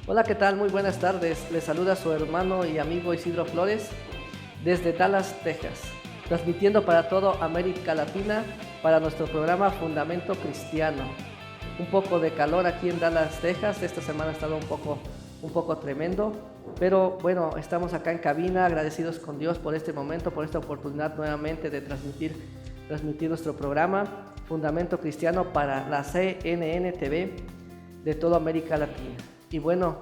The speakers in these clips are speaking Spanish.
Hola, ¿qué tal? Muy buenas tardes. Les saluda su hermano y amigo Isidro Flores desde Dallas, Texas, transmitiendo para toda América Latina para nuestro programa Fundamento Cristiano. Un poco de calor aquí en Dallas, Texas. Esta semana ha estado un poco tremendo, pero bueno, estamos acá en cabina agradecidos con Dios por este momento, por esta oportunidad nuevamente de transmitir nuestro programa Fundamento Cristiano para la CNN TV de toda América Latina. Y bueno,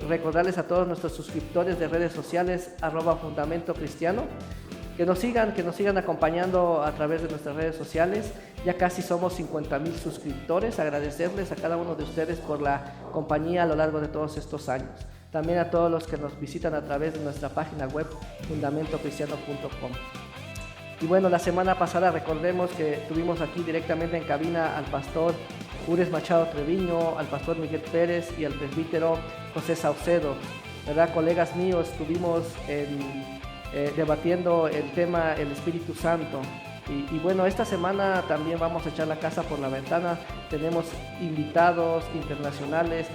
recordarles a todos nuestros suscriptores de redes sociales @Fundamento Cristiano que nos sigan acompañando a través de nuestras redes sociales. Ya casi somos 50,000 suscriptores. Agradecerles a cada uno de ustedes por la compañía a lo largo de todos estos años. También a todos los que nos visitan a través de nuestra página web fundamentocristiano.com. Y bueno, la semana pasada recordemos que tuvimos aquí directamente en cabina al pastor Ures Machado Treviño, al pastor Miguel Pérez y al presbítero José Saucedo, ¿verdad? Colegas míos, estuvimos debatiendo el tema el Espíritu Santo. Y bueno, esta semana también vamos a echar la casa por la ventana. Tenemos invitados internacionales.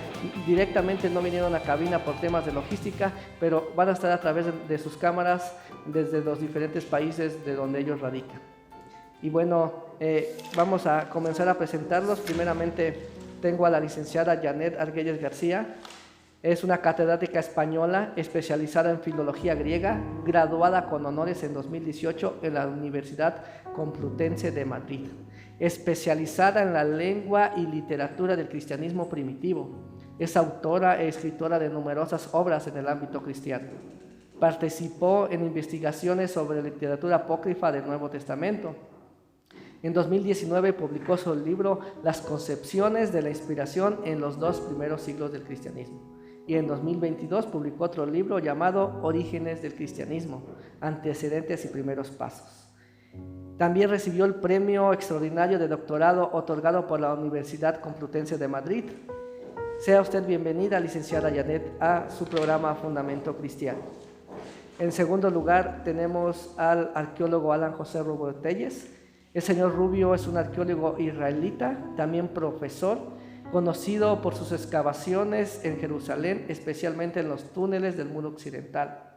Directamente no vinieron a cabina por temas de logística, pero van a estar a través de sus cámaras desde los diferentes países de donde ellos radican. Y bueno, vamos a comenzar a presentarlos. Primeramente tengo a la licenciada Janet Argüelles García. Es una catedrática española especializada en filología griega, graduada con honores en 2018 en la Universidad Complutense de Madrid, especializada en la lengua y literatura del cristianismo primitivo. Es autora e escritora de numerosas obras en el ámbito cristiano. Participó en investigaciones sobre literatura apócrifa del Nuevo Testamento. En 2019 publicó su libro Las concepciones de la inspiración en los 2 primeros siglos del cristianismo. Y en 2022 publicó otro libro llamado Orígenes del cristianismo, antecedentes y primeros pasos. También recibió el premio extraordinario de doctorado otorgado por la Universidad Complutense de Madrid. Sea usted bienvenida, licenciada Janet, a su programa Fundamento Cristiano. En segundo lugar tenemos al arqueólogo Alan José Rubio Telles. El señor Rubio es un arqueólogo israelita, también profesor, conocido por sus excavaciones en Jerusalén, especialmente en los túneles del Muro Occidental.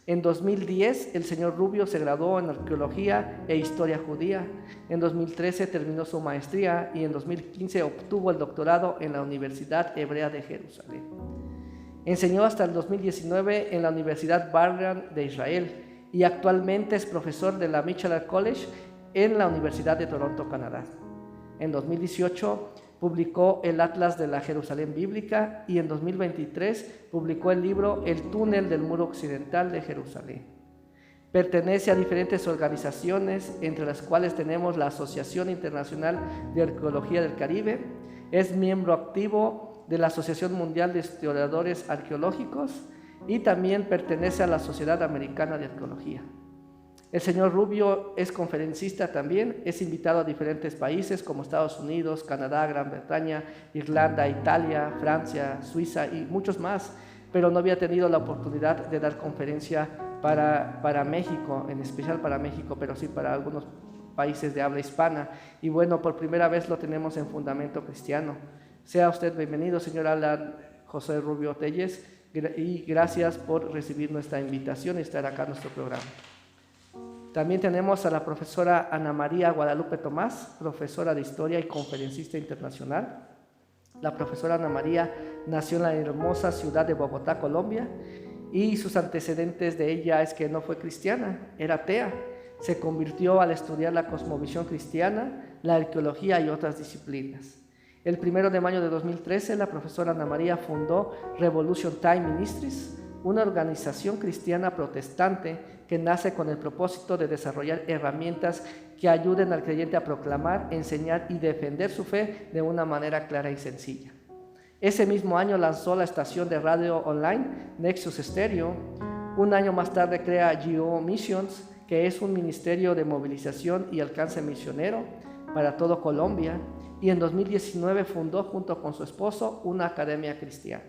En 2010, el señor Rubio se graduó en Arqueología e Historia Judía. En 2013 terminó su maestría y en 2015 obtuvo el doctorado en la Universidad Hebrea de Jerusalén. Enseñó hasta el 2019 en la Universidad Bar-Ilan de Israel y actualmente es profesor de la Mitchell College en la Universidad de Toronto, Canadá. En 2018 publicó el Atlas de la Jerusalén Bíblica y en 2023 publicó el libro El túnel del Muro Occidental de Jerusalén. Pertenece a diferentes organizaciones, entre las cuales tenemos la Asociación Internacional de Arqueología del Caribe. Es miembro activo de la Asociación Mundial de Historiadores Arqueológicos y también pertenece a la Sociedad Americana de Arqueología. El señor Rubio es conferencista también, es invitado a diferentes países como Estados Unidos, Canadá, Gran Bretaña, Irlanda, Italia, Francia, Suiza y muchos más, pero no había tenido la oportunidad de dar conferencia para México, en especial para México, pero sí para algunos países de habla hispana. Y bueno, por primera vez lo tenemos en Fundamento Cristiano. Sea usted bienvenido, señor Alan José Rubio Telles, y gracias por recibir nuestra invitación y estar acá en nuestro programa. También tenemos a la profesora Ana María Guadalupe Tomás, profesora de Historia y conferencista internacional. La profesora Ana María nació en la hermosa ciudad de Bogotá, Colombia, y sus antecedentes de ella es que no fue cristiana, era atea. Se convirtió al estudiar la cosmovisión cristiana, la arqueología y otras disciplinas. El 1 de mayo de 2013, la profesora Ana María fundó Revolution Time Ministries, una organización cristiana protestante que nace con el propósito de desarrollar herramientas que ayuden al creyente a proclamar, enseñar y defender su fe de una manera clara y sencilla. Ese mismo año lanzó la estación de radio online Nexus Stereo. Un año más tarde crea GO Missions, que es un ministerio de movilización y alcance misionero para todo Colombia, y en 2019 fundó junto con su esposo una academia cristiana.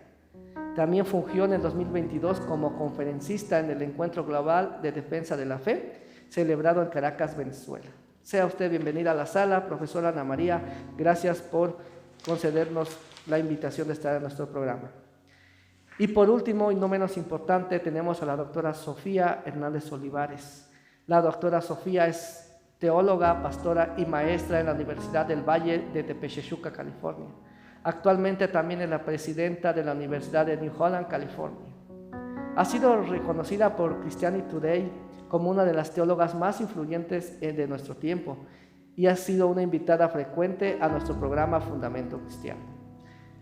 También fungió en el 2022 como conferencista en el Encuentro Global de Defensa de la Fe, celebrado en Caracas, Venezuela. Sea usted bienvenida a la sala, profesora Ana María. Gracias por concedernos la invitación de estar en nuestro programa. Y por último, y no menos importante, tenemos a la doctora Sofía Hernández Olivares. La doctora Sofía es teóloga, pastora y maestra en la Universidad del Valle de Tepexuca, California. Actualmente también es la presidenta de la Universidad de New Holland, California. Ha sido reconocida por Christianity Today como una de las teólogas más influyentes de nuestro tiempo y ha sido una invitada frecuente a nuestro programa Fundamento Cristiano.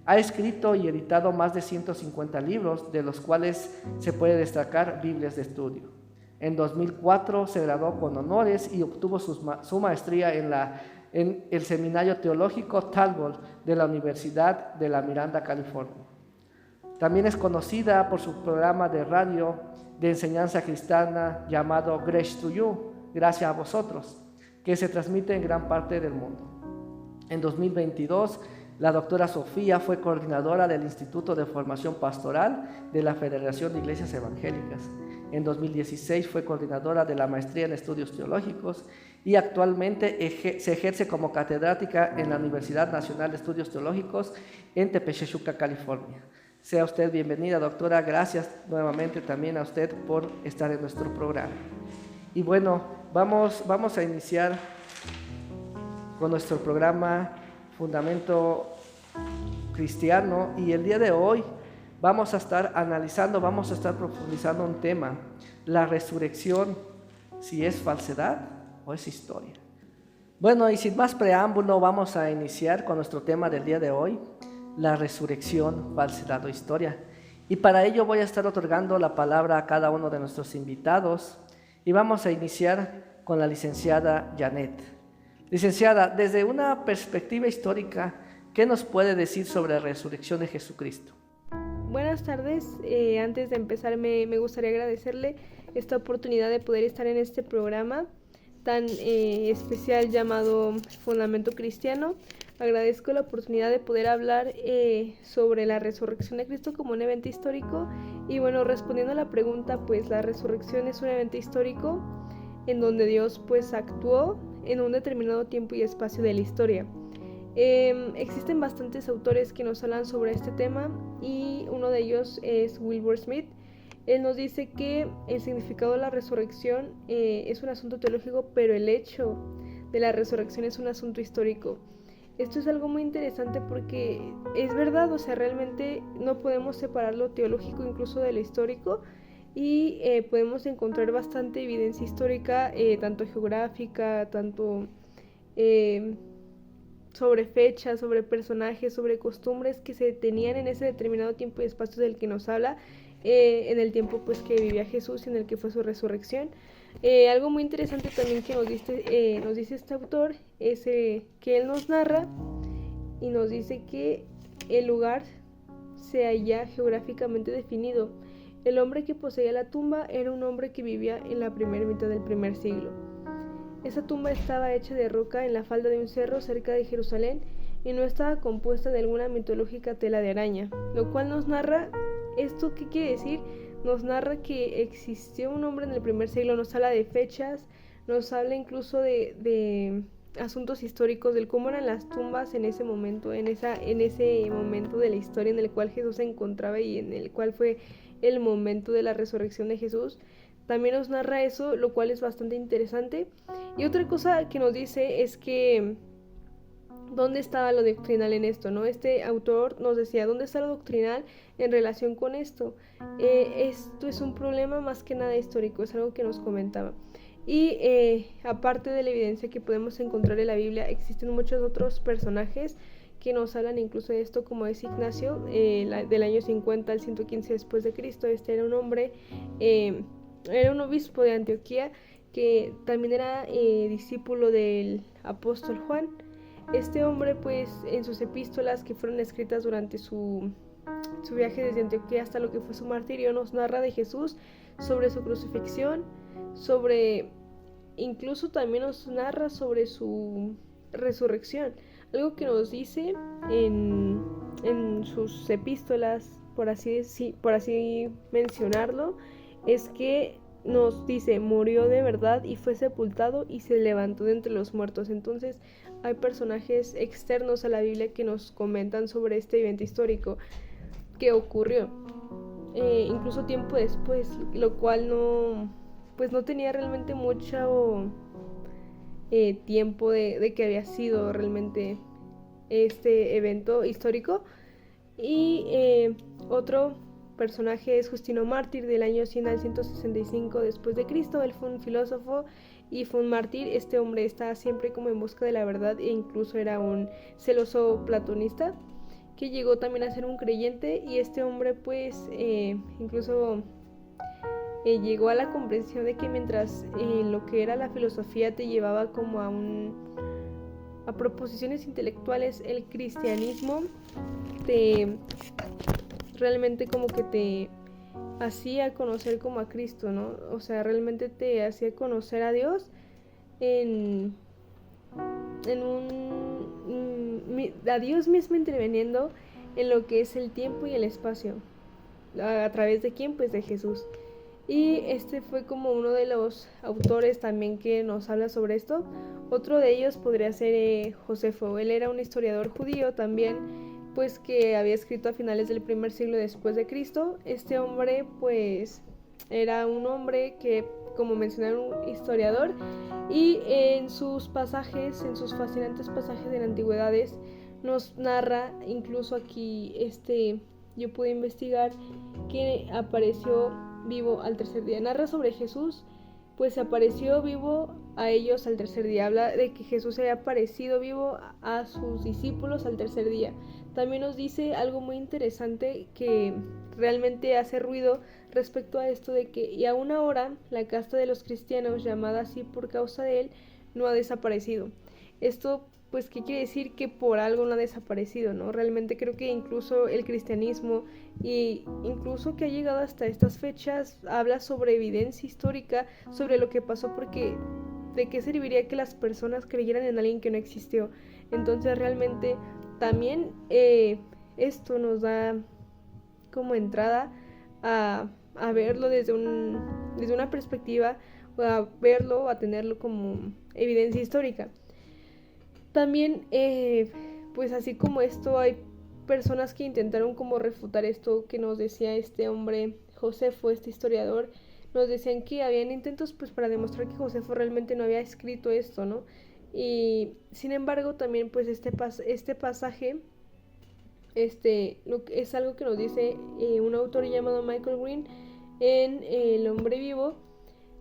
Ha escrito y editado más de 150 libros, de los cuales se puede destacar Biblias de estudio. En 2004 se graduó con honores y obtuvo su maestría en el Seminario Teológico Talbot de la Universidad de la Miranda, California. También es conocida por su programa de radio de enseñanza cristiana llamado Grace to You, Gracias a Vosotros, que se transmite en gran parte del mundo. En 2022, la doctora Sofía fue coordinadora del Instituto de Formación Pastoral de la Federación de Iglesias Evangélicas. En 2016 fue coordinadora de la Maestría en Estudios Teológicos y actualmente se ejerce como catedrática en la Universidad Nacional de Estudios Teológicos en Tepexuca, California. Sea usted bienvenida, doctora. Gracias nuevamente también a usted por estar en nuestro programa. Y bueno, vamos a iniciar con nuestro programa Fundamento Cristiano, y el día de hoy vamos a estar profundizando un tema: la resurrección, si es falsedad o es historia. Bueno, y sin más preámbulo, vamos a iniciar con nuestro tema del día de hoy: la resurrección, falsedad o historia. Y para ello voy a estar otorgando la palabra a cada uno de nuestros invitados, y vamos a iniciar con la licenciada Janet. Licenciada, desde una perspectiva histórica, ¿qué nos puede decir sobre la resurrección de Jesucristo? Buenas tardes. Antes de empezar me gustaría agradecerle esta oportunidad de poder estar en este programa tan especial llamado Fundamento Cristiano. Agradezco la oportunidad de poder hablar sobre la resurrección de Cristo como un evento histórico. Y bueno, respondiendo a la pregunta, pues la resurrección es un evento histórico en donde Dios pues actuó en un determinado tiempo y espacio de la historia. Existen bastantes autores que nos hablan sobre este tema y uno de ellos es Wilbur Smith. Él nos dice que el significado de la resurrección es un asunto teológico, pero el hecho de la resurrección es un asunto histórico. Esto es algo muy interesante porque es verdad, o sea, realmente no podemos separar lo teológico incluso de lo histórico, y podemos encontrar bastante evidencia histórica, tanto geográfica, tanto sobre fechas, sobre personajes, sobre costumbres que se tenían en ese determinado tiempo y espacio del que nos habla, en el tiempo pues que vivía Jesús y en el que fue su resurrección. Algo muy interesante también que nos dice este autor es que él nos narra y nos dice que el lugar se halla geográficamente definido. El hombre que poseía la tumba era un hombre que vivía en la primera mitad del primer siglo. Esa tumba estaba hecha de roca en la falda de un cerro cerca de Jerusalén y no estaba compuesta de alguna mitológica tela de araña, lo cual nos narra, ¿esto qué quiere decir? Nos narra que existió un hombre en el primer siglo, nos habla de fechas, nos habla incluso de asuntos históricos, del cómo eran las tumbas en ese momento, en ese momento de la historia en el cual Jesús se encontraba y en el cual fue el momento de la resurrección de Jesús. También nos narra eso, lo cual es bastante interesante. Y otra cosa que nos dice es que ¿dónde estaba lo doctrinal en esto? ¿No? Este autor nos decía, ¿dónde está lo doctrinal en relación con esto? Esto es un problema más que nada histórico, es algo que nos comentaba. Y aparte de la evidencia que podemos encontrar en la Biblia, existen muchos otros personajes que nos hablan incluso de esto, como es Ignacio, del año 50 al 115 después de Cristo. Este era un hombre, era un obispo de Antioquía, que también era discípulo del apóstol Juan. Este hombre, pues, en sus epístolas que fueron escritas durante su viaje desde Antioquía hasta lo que fue su martirio, nos narra de Jesús, sobre su crucifixión, incluso también nos narra sobre su resurrección. Algo que nos dice en sus epístolas, por así mencionarlo, es que nos dice, murió de verdad y fue sepultado y se levantó de entre los muertos. Entonces hay personajes externos a la Biblia que nos comentan sobre este evento histórico que ocurrió. incluso tiempo después, lo cual no tenía realmente mucho tiempo de que había sido realmente este evento histórico. Y otro personaje es Justino Mártir, del año 100 al 165 después de Cristo. Él fue un filósofo y fue un mártir. Este hombre estaba siempre como en busca de la verdad e incluso era un celoso platonista que llegó también a ser un creyente, y este hombre pues incluso llegó a la comprensión de que mientras lo que era la filosofía te llevaba como a proposiciones intelectuales, el cristianismo realmente como que te hacía conocer como a Cristo, ¿no? O sea, realmente te hacía conocer a Dios a Dios mismo interviniendo en lo que es el tiempo y el espacio. ¿A través de quién? Pues de Jesús. Y este fue como uno de los autores también que nos habla sobre esto. Otro de ellos podría ser Josefo. Él era un historiador judío también, pues que había escrito a finales del primer siglo después de Cristo. Este hombre pues era un hombre que, como mencioné, era un historiador, y en sus pasajes, en sus fascinantes pasajes de las antigüedades, nos narra, incluso aquí yo pude investigar, que apareció vivo al tercer día. Narra sobre Jesús, pues se apareció vivo a ellos al tercer día. Habla de que Jesús se había aparecido vivo a sus discípulos al tercer día. También nos dice algo muy interesante que realmente hace ruido respecto a esto, de que y aún ahora la casta de los cristianos, llamada así por causa de él, no ha desaparecido. Esto pues qué quiere decir, que por algo no ha desaparecido, ¿no? Realmente creo que incluso el cristianismo, y incluso que ha llegado hasta estas fechas, habla sobre evidencia histórica sobre lo que pasó, porque ¿de qué serviría que las personas creyeran en alguien que no existió? Entonces realmente también esto nos da como entrada a verlo desde una perspectiva, a verlo, a tenerlo como evidencia histórica. También, pues así como esto, hay personas que intentaron como refutar esto que nos decía este hombre, Josefo, este historiador. Nos decían que habían intentos pues para demostrar que Josefo realmente no había escrito esto, ¿no? Y sin embargo también pues este pasaje es algo que nos dice un autor llamado Michael Green en El hombre vivo.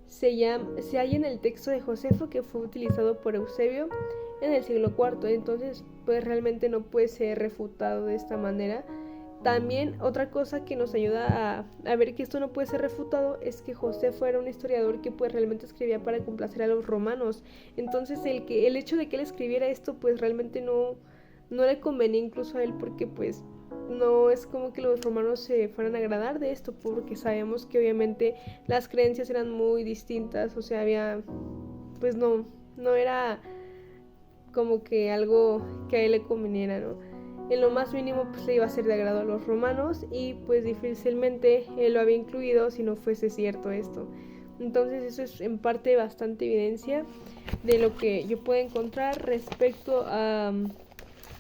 Se halla en el texto de Josefo, que fue utilizado por Eusebio en el siglo IV. Entonces pues realmente no puede ser refutado de esta manera. También otra cosa que nos ayuda a ver que esto no puede ser refutado es que Josefo era un historiador que pues realmente escribía para complacer a los romanos. Entonces el hecho de que él escribiera esto pues realmente no le convenía incluso a él, porque pues no es como que los romanos se fueran a agradar de esto, porque sabemos que obviamente las creencias eran muy distintas. O sea, pues no era como que algo que a él le conveniera, ¿no? En lo más mínimo pues le iba a ser de agrado a los romanos, y pues difícilmente él lo había incluido si no fuese cierto esto. Entonces eso es en parte bastante evidencia de lo que yo puedo encontrar respecto a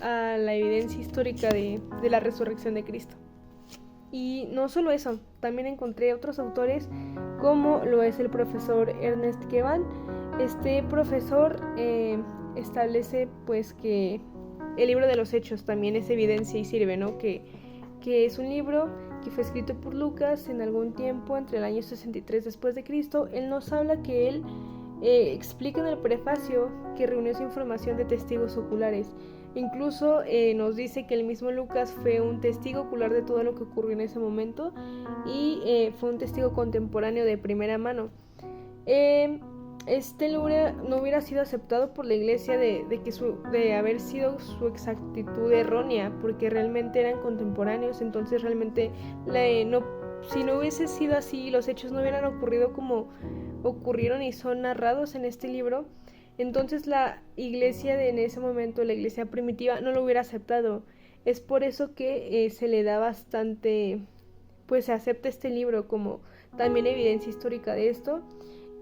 la evidencia histórica de la resurrección de Cristo. Y no solo eso, también encontré otros autores, como lo es el profesor Ernest Kevan. Este profesor establece pues que el libro de los Hechos también es evidencia y sirve, ¿no? Que es un libro que fue escrito por Lucas en algún tiempo entre el año 63 después de Cristo. Él nos habla que él explica en el prefacio que reunió esa información de testigos oculares. Incluso nos dice que el mismo Lucas fue un testigo ocular de todo lo que ocurrió en ese momento, y fue un testigo contemporáneo de primera mano. Este no hubiera sido aceptado por la iglesia de haber sido su exactitud errónea, porque realmente eran contemporáneos. Entonces realmente si no hubiese sido así, los hechos no hubieran ocurrido como ocurrieron y son narrados en este libro, entonces la iglesia en ese momento, la iglesia primitiva, no lo hubiera aceptado. Es por eso que se le da bastante, pues se acepta este libro como también evidencia histórica de esto.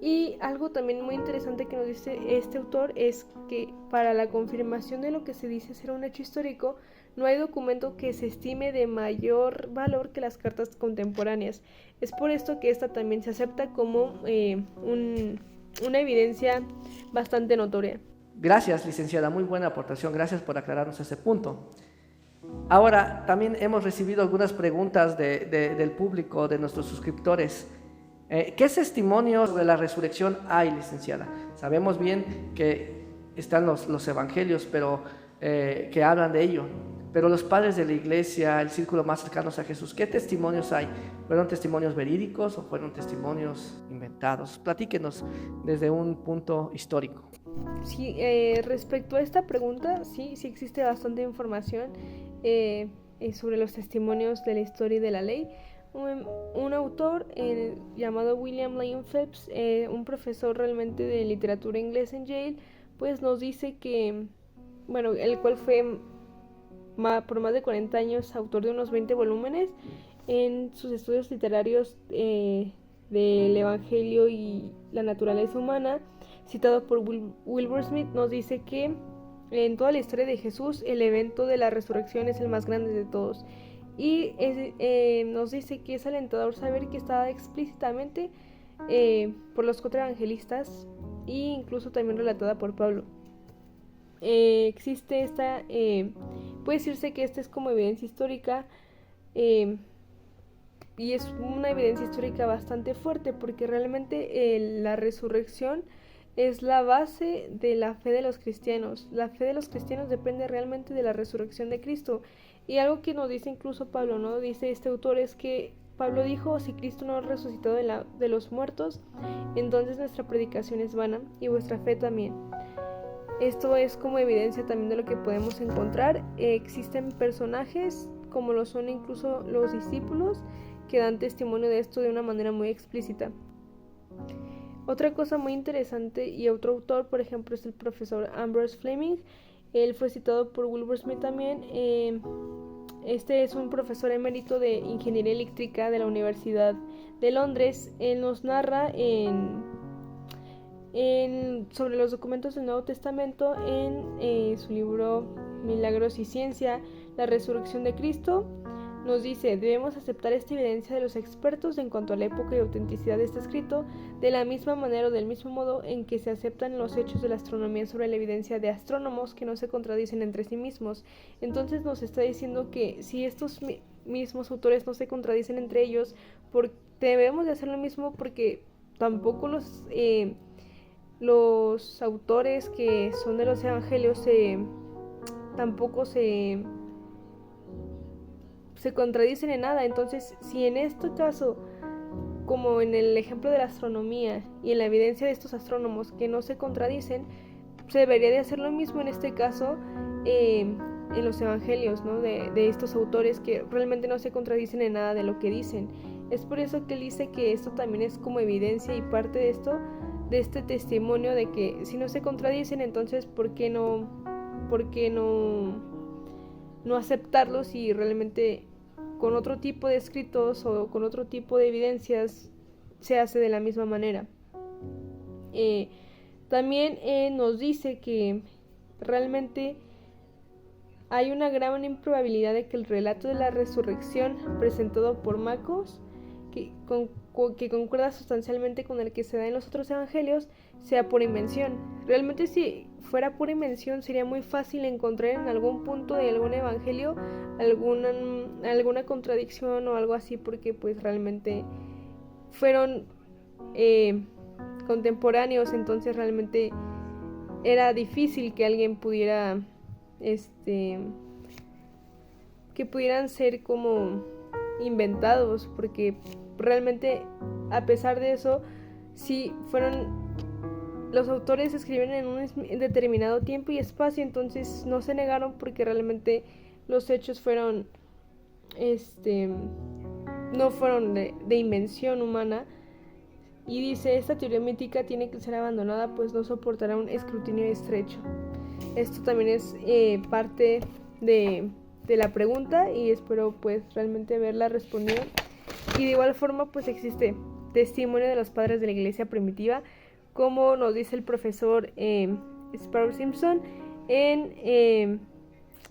Y algo también muy interesante que nos dice este autor es que para la confirmación de lo que se dice ser un hecho histórico, no hay documento que se estime de mayor valor que las cartas contemporáneas. Es por esto que esta también se acepta como una evidencia bastante notoria. Gracias, licenciada, muy buena aportación, gracias por aclararnos ese punto. Ahora, también hemos recibido algunas preguntas del público, de nuestros suscriptores. ¿Qué testimonios de la resurrección hay, licenciada? Sabemos bien que están los evangelios, pero que hablan de ello. Pero los padres de la iglesia, el círculo más cercano a Jesús, ¿qué testimonios hay? ¿Fueron testimonios verídicos o fueron testimonios inventados? Platíquenos desde un punto histórico. Sí, respecto a esta pregunta, sí existe bastante información sobre los testimonios de la historia y de la ley. Un autor llamado William Lane Phelps, un profesor realmente de literatura inglesa en Yale, pues nos dice que, bueno, el cual fue por más de 40 años autor de unos 20 volúmenes en sus estudios literarios del Evangelio y la naturaleza humana, citado por Wilbur Smith, nos dice que en toda la historia de Jesús el evento de la resurrección es el más grande de todos. Y nos dice que es alentador saber que está explícitamente por los 4 evangelistas e incluso también relatada por Pablo. Existe esta, puede decirse que esta es como evidencia histórica, y es una evidencia histórica bastante fuerte porque realmente la resurrección es la base de la fe de los cristianos. La fe de los cristianos depende realmente de la resurrección de Cristo. Y algo que nos dice incluso Pablo, ¿no? Dice este autor, es que Pablo dijo: si Cristo no ha resucitado de los muertos, entonces nuestra predicación es vana y vuestra fe también. Esto es como evidencia también de lo que podemos encontrar. Existen personajes, como lo son incluso los discípulos, que dan testimonio de esto de una manera muy explícita. Otra cosa muy interesante y otro autor, por ejemplo, es el profesor Ambrose Fleming. Él fue citado por Wilbur Smith también. Este es un profesor emérito de Ingeniería Eléctrica de la Universidad de Londres. Él nos narra sobre los documentos del Nuevo Testamento en su libro Milagros y Ciencia, la resurrección de Cristo. Nos dice: debemos aceptar esta evidencia de los expertos en cuanto a la época y autenticidad de este escrito, de la misma manera o del mismo modo en que se aceptan los hechos de la astronomía sobre la evidencia de astrónomos que no se contradicen entre sí mismos. Entonces nos está diciendo que si estos mismos autores no se contradicen entre ellos, debemos de hacer lo mismo, porque tampoco los autores que son de los evangelios tampoco se contradicen en nada. Entonces, si en este caso, como en el ejemplo de la astronomía y en la evidencia de estos astrónomos que no se contradicen, se debería de hacer lo mismo en este caso en los evangelios, ¿no? de estos autores que realmente no se contradicen en nada de lo que dicen. Es por eso que él dice que esto también es como evidencia y parte de este testimonio de que si no se contradicen, entonces ¿por qué no aceptarlos y realmente con otro tipo de escritos o con otro tipo de evidencias se hace de la misma manera? También nos dice que realmente hay una gran improbabilidad de que el relato de la resurrección presentado por Marcos, que concuerda sustancialmente con el que se da en los otros evangelios, sea pura invención. Realmente, si fuera pura invención, sería muy fácil encontrar en algún punto de algún evangelio alguna contradicción o algo así, porque pues realmente fueron contemporáneos. Entonces realmente era difícil que alguien pudiera que pudieran ser como inventados, porque realmente, a pesar de eso, sí los autores escriben en un determinado tiempo y espacio, entonces no se negaron, porque realmente los hechos fueron no fueron de invención humana. Y dice: esta teoría mítica tiene que ser abandonada, pues no soportará un escrutinio estrecho. Esto también es parte de la pregunta, y espero pues realmente haberla respondido. Y de igual forma pues existe testimonio de los padres de la iglesia primitiva, como nos dice el profesor Sparrow Simpson en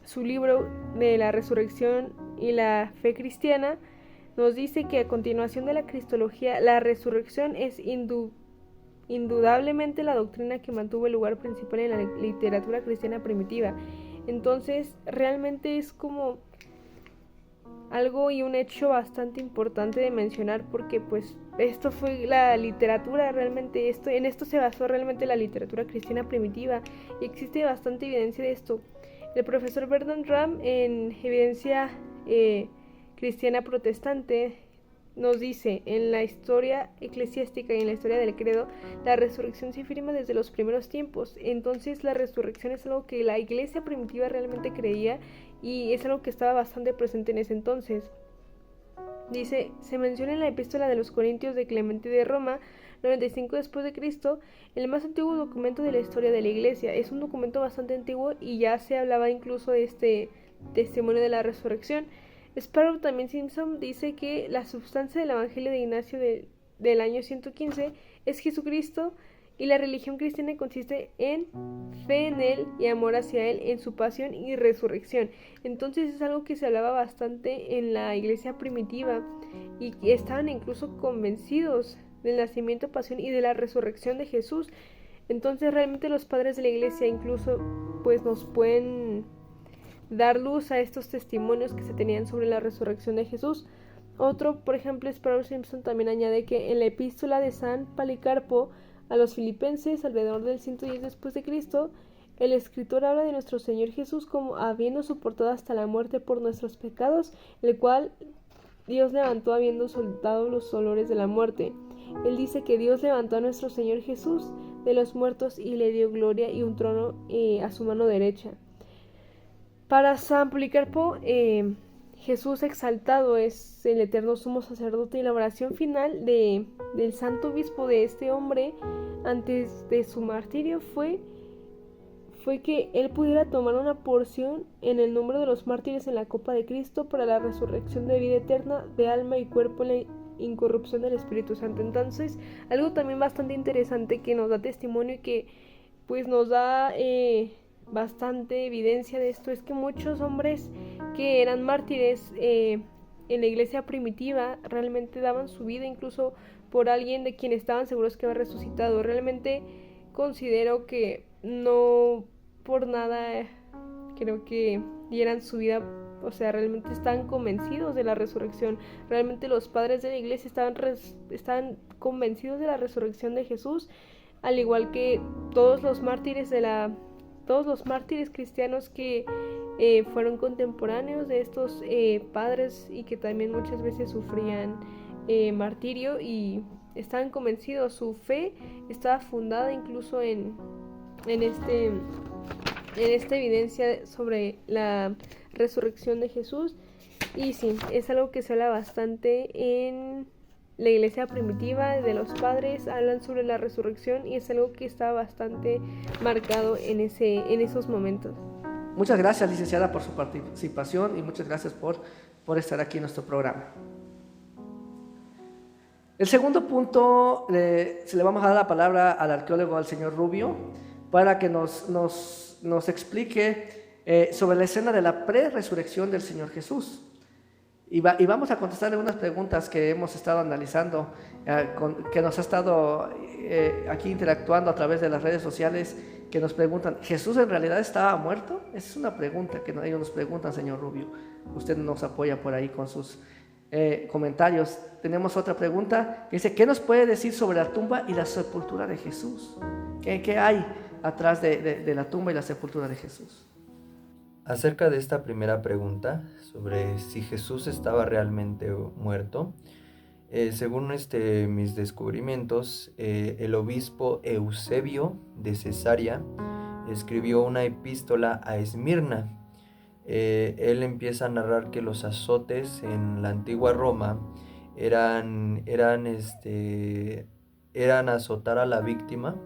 su libro de la resurrección y la fe cristiana. Nos dice que a continuación de la cristología, la resurrección es indudablemente la doctrina que mantuvo el lugar principal en la literatura cristiana primitiva. Entonces, realmente es como algo y un hecho bastante importante de mencionar, porque pues esto fue la literatura, realmente en esto se basó realmente la literatura cristiana primitiva, y existe bastante evidencia de esto. El profesor Bernard Ram, en Evidencia Cristiana Protestante, nos dice: en la historia eclesiástica y en la historia del credo, la resurrección se afirma desde los primeros tiempos. Entonces la resurrección es algo que la iglesia primitiva realmente creía, y es algo que estaba bastante presente en ese entonces. Dice: se menciona en la epístola de los Corintios de Clemente de Roma, 95 después de Cristo, el más antiguo documento de la historia de la iglesia. Es un documento bastante antiguo y ya se hablaba incluso de este testimonio de la resurrección. Sparrow también Simpson dice que la substancia del Evangelio de Ignacio del año 115 es Jesucristo, y la religión cristiana consiste en fe en Él y amor hacia Él en su pasión y resurrección. Entonces es algo que se hablaba bastante en la iglesia primitiva, y estaban incluso convencidos del nacimiento, pasión y de la resurrección de Jesús. Entonces realmente los padres de la iglesia incluso pues nos pueden dar luz a estos testimonios que se tenían sobre la resurrección de Jesús. Otro, por ejemplo, Sparrow Simpson también añade que en la epístola de San Policarpo a los filipenses, alrededor del 110 después de Cristo, el escritor habla de nuestro Señor Jesús como habiendo soportado hasta la muerte por nuestros pecados, el cual Dios levantó habiendo soltado los dolores de la muerte. Él dice que Dios levantó a nuestro Señor Jesús de los muertos y le dio gloria y un trono a su mano derecha. Para San Policarpo, Jesús exaltado es el eterno sumo sacerdote, y la oración final del santo obispo de este hombre antes de su martirio fue que él pudiera tomar una porción en el número de los mártires en la copa de Cristo para la resurrección de vida eterna de alma y cuerpo en la incorrupción del Espíritu Santo. Entonces, algo también bastante interesante que nos da testimonio y que pues nos da bastante evidencia de esto es que muchos hombres que eran mártires en la iglesia primitiva realmente daban su vida incluso por alguien de quien estaban seguros que había resucitado. Realmente considero que no por nada creo que dieran su vida, o sea, realmente estaban convencidos de la resurrección. Realmente los padres de la iglesia estaban convencidos de la resurrección de Jesús, al igual que todos los mártires cristianos que fueron contemporáneos de estos padres, y que también muchas veces sufrían martirio, y estaban convencidos. Su fe estaba fundada incluso en esta evidencia sobre la resurrección de Jesús. Y sí, es algo que se habla bastante en la iglesia primitiva, de los padres hablan sobre la resurrección, y es algo que está bastante marcado en esos momentos. Muchas gracias, licenciada, por su participación, y muchas gracias por estar aquí en nuestro programa. El segundo punto, se le vamos a dar la palabra al arqueólogo, al señor Rubio, para que nos explique sobre la escena de la pre-resurrección del Señor Jesús. Y vamos a contestarle unas preguntas que hemos estado analizando, que nos ha estado aquí interactuando a través de las redes sociales, que nos preguntan: ¿Jesús en realidad estaba muerto? Esa es una pregunta que ellos nos preguntan, señor Rubio. Usted nos apoya por ahí con sus comentarios. Tenemos otra pregunta que dice: ¿qué nos puede decir sobre la tumba y la sepultura de Jesús? ¿Qué hay atrás de la tumba y la sepultura de Jesús? Acerca de esta primera pregunta, sobre si Jesús estaba realmente muerto, según mis descubrimientos, el obispo Eusebio de Cesarea escribió una epístola a Esmirna. Él empieza a narrar que los azotes en la antigua Roma eran azotar a la víctima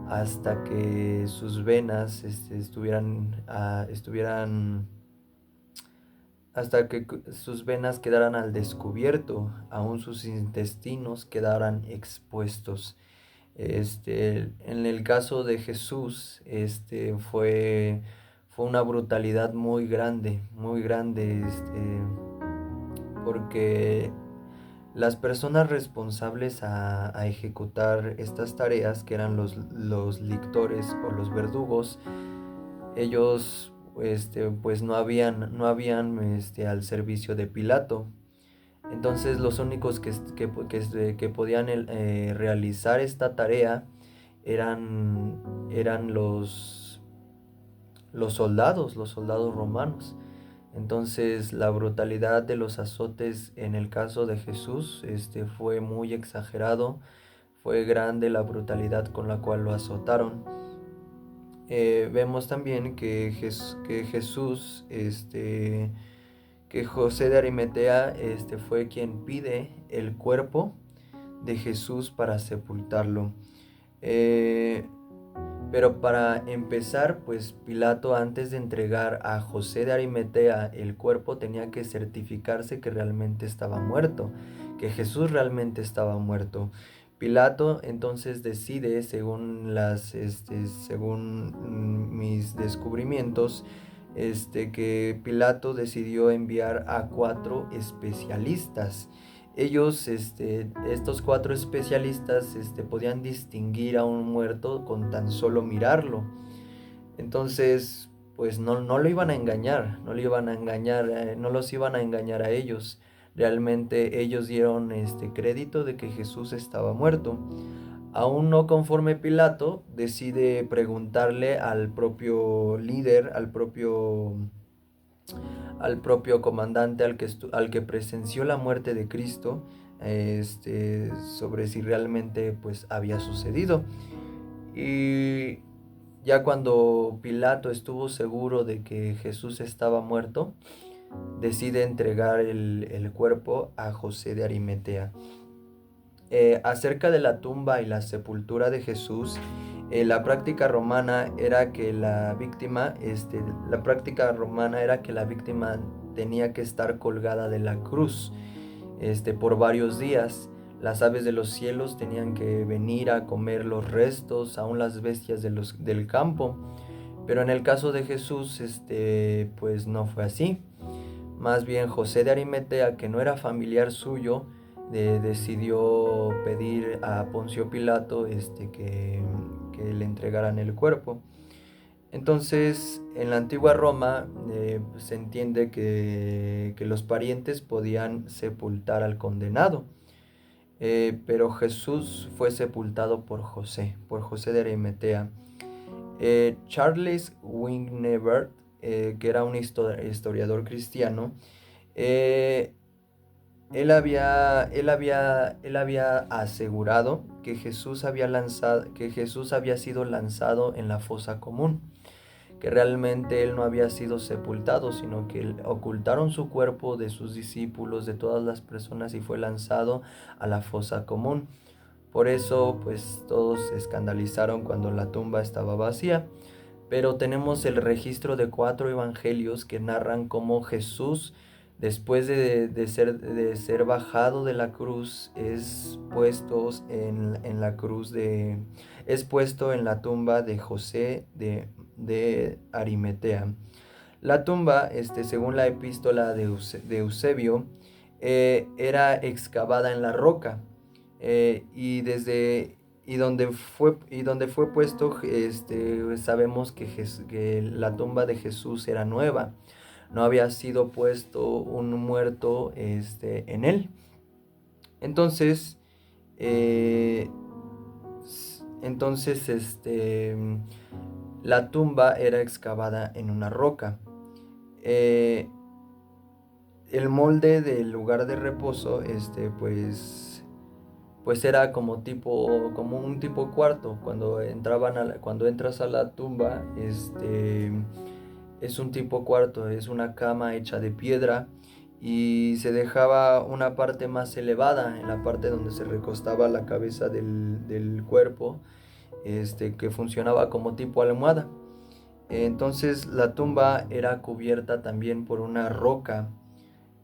hasta que sus venas estuvieran sus venas quedaran al descubierto, aún sus intestinos quedaran expuestos. En el caso de Jesús, fue una brutalidad muy grande, porque las personas responsables a ejecutar estas tareas, que eran los lictores o los verdugos, ellos pues no habían al servicio de Pilato. Entonces los únicos que podían realizar esta tarea eran los soldados romanos. Entonces la brutalidad de los azotes en el caso de Jesús fue muy exagerado, fue grande la brutalidad con la cual lo azotaron. Vemos también que Jesús, que José de Arimatea fue quien pide el cuerpo de Jesús para sepultarlo. Pero para empezar, pues Pilato, antes de entregar a José de Arimatea el cuerpo, tenía que certificarse que realmente estaba muerto, que Jesús realmente estaba muerto. Pilato entonces decide, según mis descubrimientos, que Pilato decidió enviar a 4 especialistas. Ellos, estos 4 especialistas, podían distinguir a un muerto con tan solo mirarlo. Entonces, pues no lo iban a engañar, no los iban a engañar a ellos. Realmente ellos dieron crédito de que Jesús estaba muerto. Aún no conforme, Pilato decide preguntarle al propio líder, al propio comandante, al que presenció la muerte de Cristo, sobre si realmente pues había sucedido. Y ya cuando Pilato estuvo seguro de que Jesús estaba muerto, decide entregar el cuerpo a José de Arimatea. Acerca de la tumba y la sepultura de Jesús, la práctica romana era que la víctima tenía que estar colgada de la cruz por varios días. Las aves de los cielos tenían que venir a comer los restos, aún las bestias del campo. Pero en el caso de Jesús, pues no fue así. Más bien José de Arimatea, que no era familiar suyo, decidió pedir a Poncio Pilato que le entregaran el cuerpo. Entonces, en la antigua Roma se entiende que los parientes podían sepultar al condenado, pero Jesús fue sepultado por José de Arimatea. Charles Wingneberg, que era un historiador cristiano, él había asegurado que Jesús había sido lanzado en la fosa común, que realmente él no había sido sepultado, sino que ocultaron su cuerpo de sus discípulos, de todas las personas, y fue lanzado a la fosa común. Por eso, pues todos se escandalizaron cuando la tumba estaba vacía. Pero tenemos el registro de 4 evangelios que narran cómo Jesús, después de ser bajado de la cruz, es puesto en la tumba de José de Arimatea. La tumba, según la epístola de Eusebio, era excavada en la roca, y donde fue puesto, sabemos que la tumba de Jesús era nueva. No había sido puesto un muerto en él. Entonces, la tumba era excavada en una roca. El molde del lugar de reposo, pues era como un tipo cuarto. Cuando entras a la tumba, es un tipo cuarto, es una cama hecha de piedra, y se dejaba una parte más elevada, en la parte donde se recostaba la cabeza del cuerpo, que funcionaba como tipo almohada. Entonces la tumba era cubierta también por una roca,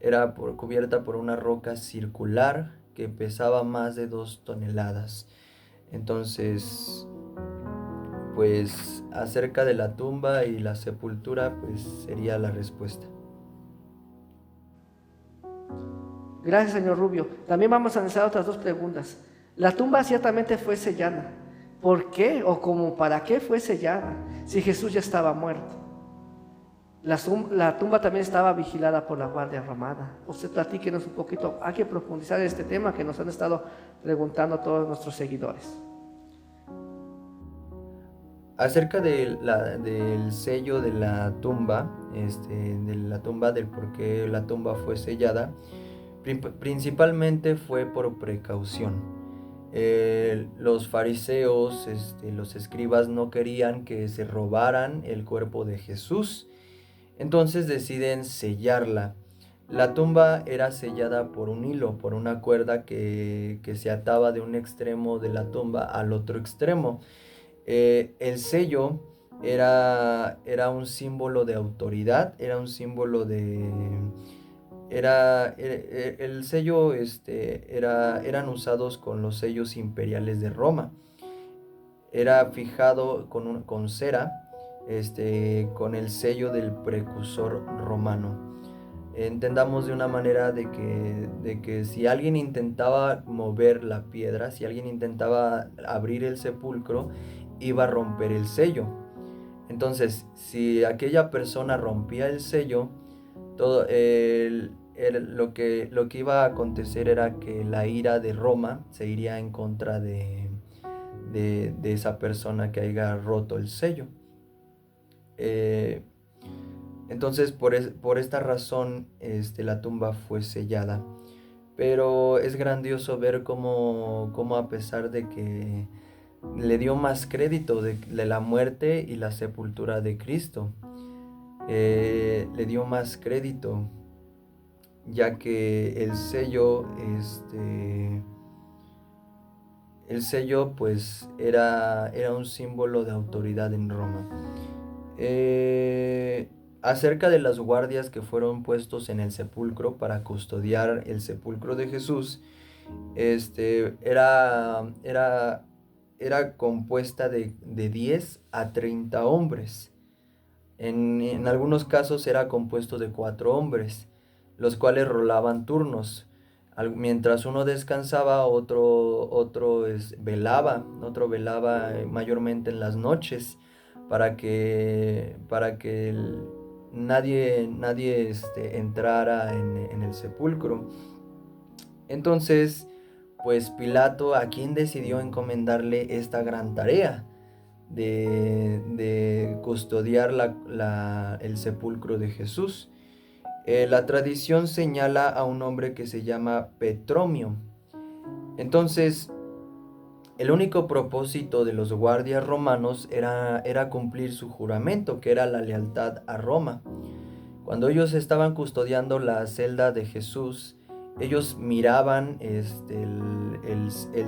era cubierta por una roca circular que pesaba más de 2 toneladas. Entonces, pues acerca de la tumba y la sepultura, pues sería la respuesta. Gracias, señor Rubio. También vamos a analizar otras dos preguntas. La tumba ciertamente fue sellada. ¿Por qué o como para qué fue sellada si Jesús ya estaba muerto? La tumba también estaba vigilada por la guardia romana. Usted platíquenos un poquito. Hay que profundizar en este tema que nos han estado preguntando todos nuestros seguidores. Acerca del sello de la tumba, del por qué la tumba fue sellada, principalmente fue por precaución. Los fariseos, los escribas no querían que se robaran el cuerpo de Jesús, entonces deciden sellarla. La tumba era sellada por un hilo, por una cuerda que se ataba de un extremo de la tumba al otro extremo. El sello era un símbolo de autoridad, era un símbolo de... el sello eran usados con los sellos imperiales de Roma. Era fijado con cera, con el sello del precursor romano. Entendamos de una manera de que si alguien intentaba mover la piedra, si alguien intentaba abrir el sepulcro, iba a romper el sello. Entonces, si aquella persona rompía el sello, lo que iba a acontecer era que la ira de Roma se iría en contra de esa persona que haya roto el sello. Entonces, por esta razón, la tumba fue sellada. Pero es grandioso ver cómo a pesar de que le dio más crédito de la muerte y la sepultura de Cristo, le dio más crédito, ya que el sello pues era un símbolo de autoridad en Roma. Acerca de las guardias que fueron puestos en el sepulcro para custodiar el sepulcro de Jesús, era compuesta de 10 a 30 hombres. En algunos casos era compuesto de 4 hombres, los cuales rolaban turnos. Mientras uno descansaba, otro velaba mayormente en las noches para que nadie entrara en el sepulcro. Entonces, pues Pilato, ¿a quién decidió encomendarle esta gran tarea de custodiar el sepulcro de Jesús? La tradición señala a un hombre que se llama Petromio. Entonces, el único propósito de los guardias romanos era cumplir su juramento, que era la lealtad a Roma. Cuando ellos estaban custodiando la celda de Jesús, ellos miraban el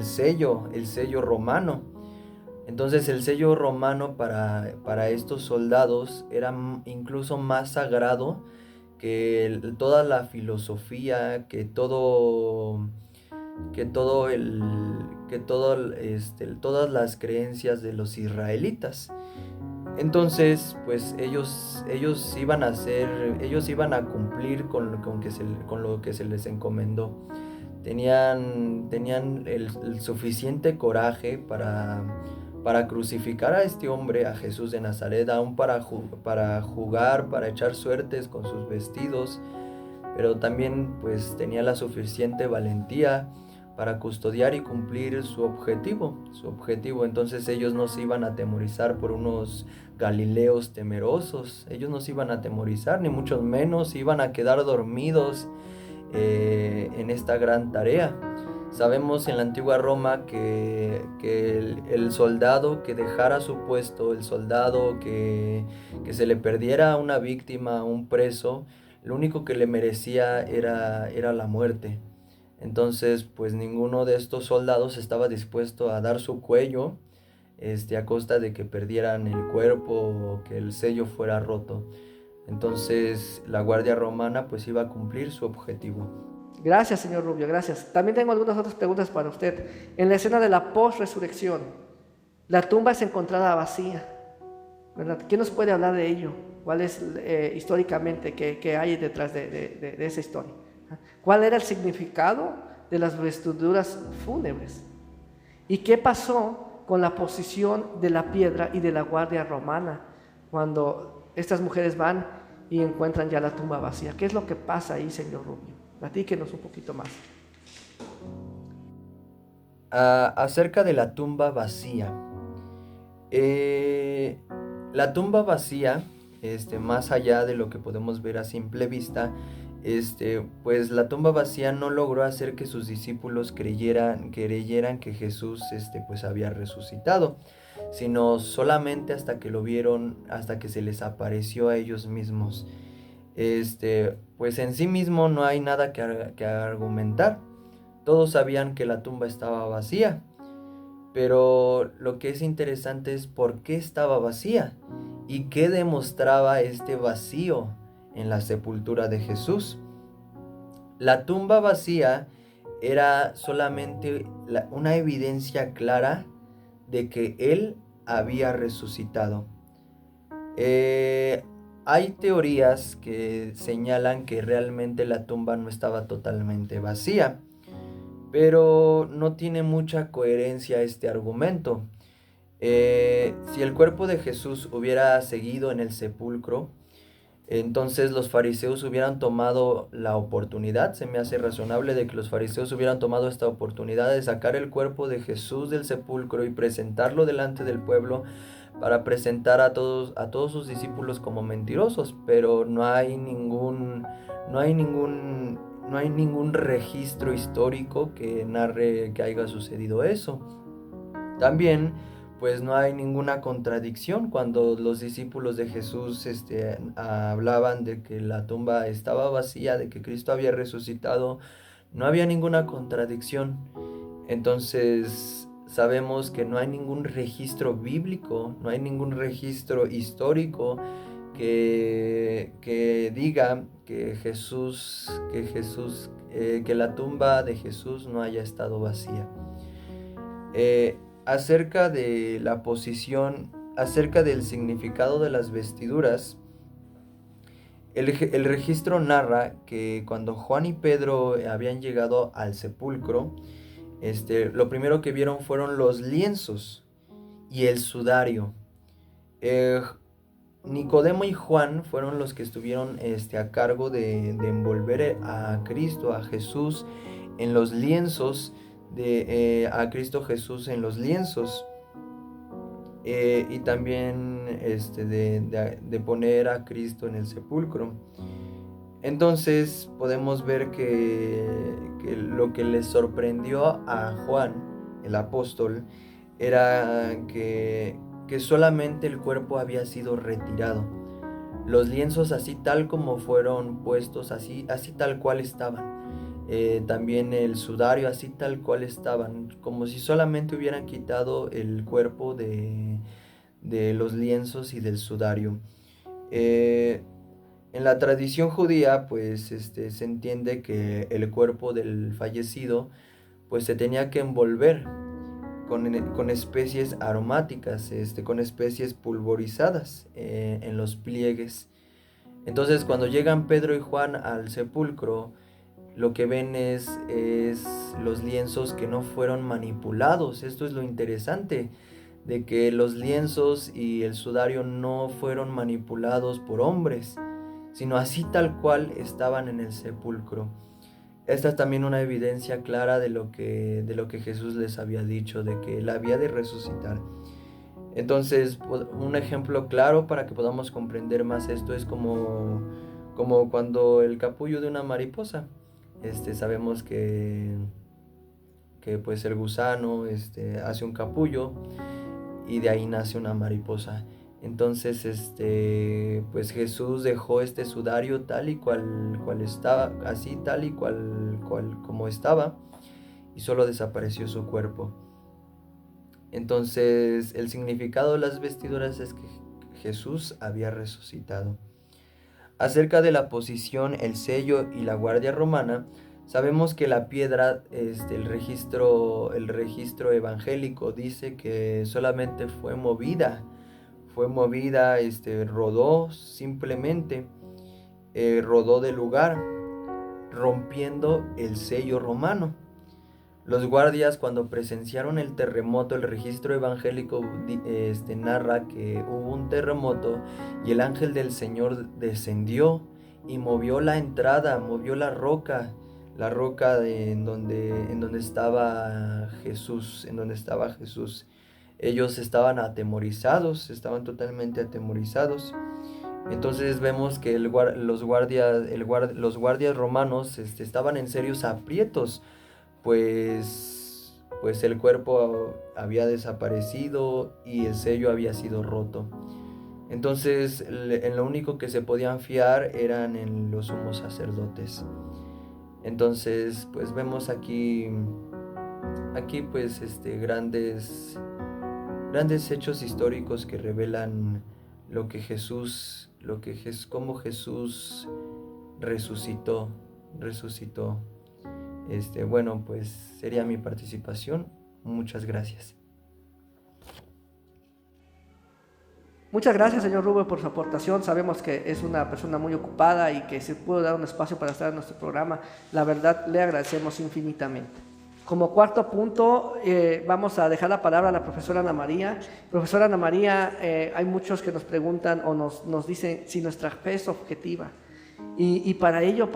sello romano. Entonces el sello romano para estos soldados era incluso más sagrado que toda la filosofía, todas las creencias de los israelitas. Entonces, pues ellos iban a cumplir con lo que se les encomendó. Tenían el suficiente coraje para crucificar a este hombre, a Jesús de Nazaret, aún para jugar, para echar suertes con sus vestidos, pero también pues tenía la suficiente valentía para custodiar y cumplir su objetivo. Entonces ellos no se iban a atemorizar por unos galileos temerosos, ellos no se iban a atemorizar, ni mucho menos iban a quedar dormidos en esta gran tarea. Sabemos en la antigua Roma que el soldado que dejara su puesto, el soldado que se le perdiera una víctima, un preso, lo único que le merecía era la muerte. Entonces, pues ninguno de estos soldados estaba dispuesto a dar su cuello a costa de que perdieran el cuerpo o que el sello fuera roto. Entonces la Guardia Romana pues iba a cumplir su objetivo. Gracias, señor Rubio, gracias. También tengo algunas otras preguntas para usted. En la escena de la post-resurrección, la tumba es encontrada vacía, ¿verdad? ¿Quién nos puede hablar de ello? ¿Cuál es históricamente qué hay detrás de esa historia? ¿Cuál era el significado de las vestiduras fúnebres? ¿Y qué pasó con la posición de la piedra y de la guardia romana cuando estas mujeres van y encuentran ya la tumba vacía? ¿Qué es lo que pasa ahí, señor Rubio? Platíquenos un poquito más. Acerca de la tumba vacía. La tumba vacía, más allá de lo que podemos ver a simple vista, pues la tumba vacía no logró hacer que sus discípulos creyeran que Jesús, pues había resucitado, sino solamente hasta que lo vieron, hasta que se les apareció a ellos mismos. Pues en sí mismo no hay nada que argumentar. Todos sabían que la tumba estaba vacía, pero lo que es interesante es por qué estaba vacía y qué demostraba este vacío en la sepultura de Jesús. La tumba vacía era solamente una evidencia clara de que Él había resucitado. Hay teorías que señalan que realmente la tumba no estaba totalmente vacía, pero no tiene mucha coherencia este argumento. Si el cuerpo de Jesús hubiera seguido en el sepulcro, entonces los fariseos hubieran tomado la oportunidad, se me hace razonable de que los fariseos hubieran tomado esta oportunidad de sacar el cuerpo de Jesús del sepulcro y presentarlo delante del pueblo para presentar a todos sus discípulos como mentirosos, pero no hay ningún registro histórico que narre que haya sucedido eso. También pues no hay ninguna contradicción cuando los discípulos de Jesús hablaban de que la tumba estaba vacía, de que Cristo había resucitado. No había ninguna contradicción. Entonces sabemos que no hay ningún registro bíblico, no hay ningún registro histórico que diga que que la tumba de Jesús no haya estado vacía. Acerca de la posición, acerca del significado de las vestiduras, el registro narra que cuando Juan y Pedro habían llegado al sepulcro, lo primero que vieron fueron los lienzos y el sudario. Nicodemo y Juan fueron los que estuvieron a cargo de envolver a Cristo, a Jesús, en los lienzos, a Cristo Jesús en los lienzos, y también de poner a Cristo en el sepulcro. Entonces podemos ver que lo que les sorprendió a Juan, el apóstol, era que solamente el cuerpo había sido retirado. Los lienzos así tal como fueron puestos, así tal cual estaban. También el sudario así tal cual estaban, como si solamente hubieran quitado el cuerpo de los lienzos y del sudario. En la tradición judía, pues se entiende que el cuerpo del fallecido pues se tenía que envolver con especies aromáticas, con especies pulverizadas en los pliegues. Entonces cuando llegan Pedro y Juan al sepulcro, lo que ven es los lienzos que no fueron manipulados. Esto es lo interesante, de que los lienzos y el sudario no fueron manipulados por hombres, sino así tal cual estaban en el sepulcro. Esta es también una evidencia clara de lo que Jesús les había dicho, de que Él había de resucitar. Entonces, un ejemplo claro para que podamos comprender más esto es como cuando el capullo de una mariposa. Sabemos que pues el gusano hace un capullo y de ahí nace una mariposa. Entonces pues Jesús dejó este sudario tal y cual estaba, así tal y cual como estaba, y solo desapareció su cuerpo. Entonces el significado de las vestiduras es que Jesús había resucitado. Acerca de la posición, el sello y la guardia romana, sabemos que la piedra, el registro evangélico dice que solamente fue movida, rodó simplemente, rodó del lugar, rompiendo el sello romano. Los guardias, cuando presenciaron el terremoto, el registro evangélico narra que hubo un terremoto y el ángel del Señor descendió y movió la entrada, movió la roca en donde estaba Jesús, Ellos estaban atemorizados, estaban totalmente atemorizados. Entonces vemos que los guardias romanos estaban en serios aprietos, pues el cuerpo había desaparecido y el sello había sido roto. Entonces en lo único que se podían fiar eran en los sumos sacerdotes. Entonces pues vemos aquí pues grandes hechos históricos que revelan cómo Jesús resucitó. Bueno, pues sería mi participación. Muchas gracias. Muchas gracias, señor Rubén, por su aportación. Sabemos que es una persona muy ocupada y que se pudo dar un espacio para estar en nuestro programa. La verdad, le agradecemos infinitamente. Como cuarto punto, vamos a dejar la palabra a la profesora Ana María. Profesora Ana María, hay muchos que nos preguntan o nos dicen si nuestra fe es objetiva. Y para ello,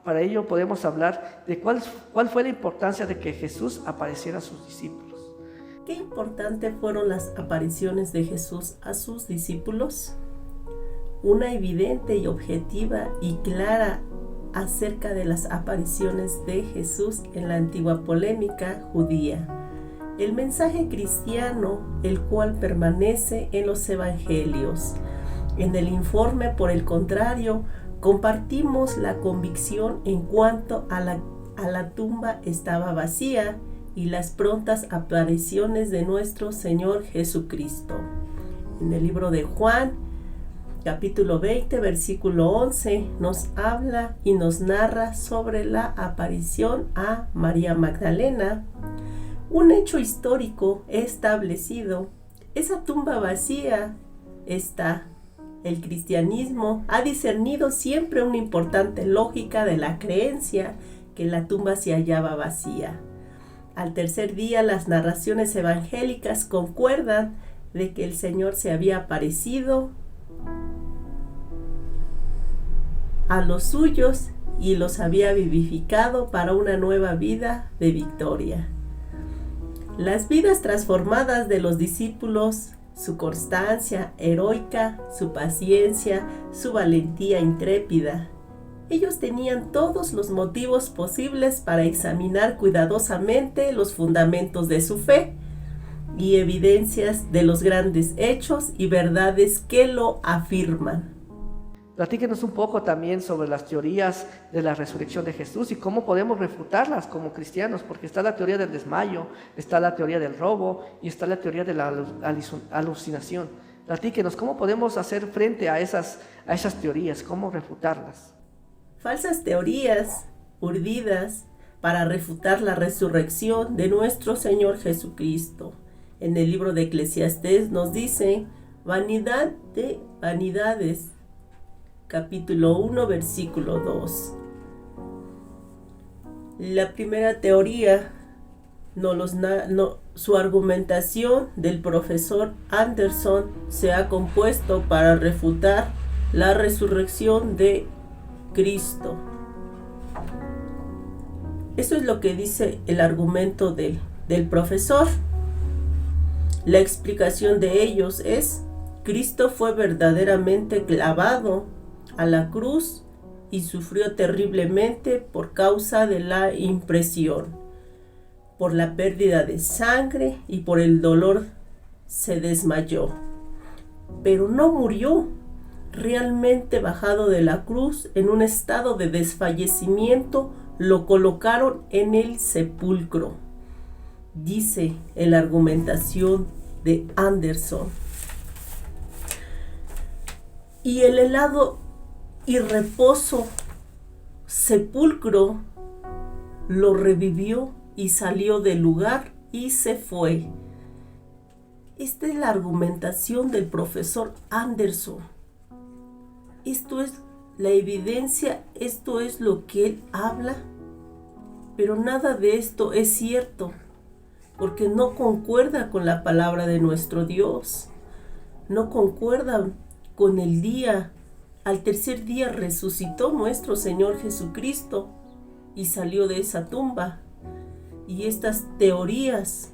para ello podemos hablar de cuál fue la importancia de que Jesús apareciera a sus discípulos. ¿Qué importante fueron las apariciones de Jesús a sus discípulos? Una evidente y objetiva y clara acerca de las apariciones de Jesús en la antigua polémica judía. El mensaje cristiano, el cual permanece en los evangelios. En el informe, por el contrario, compartimos la convicción en cuanto a la tumba estaba vacía y las prontas apariciones de nuestro Señor Jesucristo. En el libro de Juan, capítulo 20, versículo 11, nos habla y nos narra sobre la aparición a María Magdalena. Un hecho histórico establecido. Esa tumba vacía está. El cristianismo ha discernido siempre una importante lógica de la creencia que la tumba se hallaba vacía. Al tercer día, las narraciones evangélicas concuerdan de que el Señor se había aparecido a los suyos y los había vivificado para una nueva vida de victoria. Las vidas transformadas de los discípulos, su constancia heroica, su paciencia, su valentía intrépida. Ellos tenían todos los motivos posibles para examinar cuidadosamente los fundamentos de su fe y evidencias de los grandes hechos y verdades que lo afirman. Platíquenos un poco también sobre las teorías de la resurrección de Jesús y cómo podemos refutarlas como cristianos, porque está la teoría del desmayo, está la teoría del robo y está la teoría de la alucinación. Platíquenos cómo podemos hacer frente a esas teorías, cómo refutarlas. Falsas teorías urdidas para refutar la resurrección de nuestro Señor Jesucristo. En el libro de Eclesiastés nos dice: vanidad de vanidades, capítulo 1, versículo 2. La primera teoría, su argumentación del profesor Anderson se ha compuesto para refutar la resurrección de Cristo. Eso es lo que dice el argumento del profesor. La explicación de ellos es: Cristo fue verdaderamente clavado a la cruz y sufrió terriblemente por causa de la impresión, por la pérdida de sangre y por el dolor se desmayó, pero no murió. Realmente bajado de la cruz en un estado de desfallecimiento, lo colocaron en el sepulcro, dice en la argumentación de Anderson. Y el lado y reposo, sepulcro, lo revivió y salió del lugar y se fue. Esta es la argumentación del profesor Anderson. Esto es la evidencia, esto es lo que él habla, pero nada de esto es cierto, porque no concuerda con la palabra de nuestro Dios, no concuerda con el día. Al tercer día resucitó nuestro Señor Jesucristo y salió de esa tumba. Y estas teorías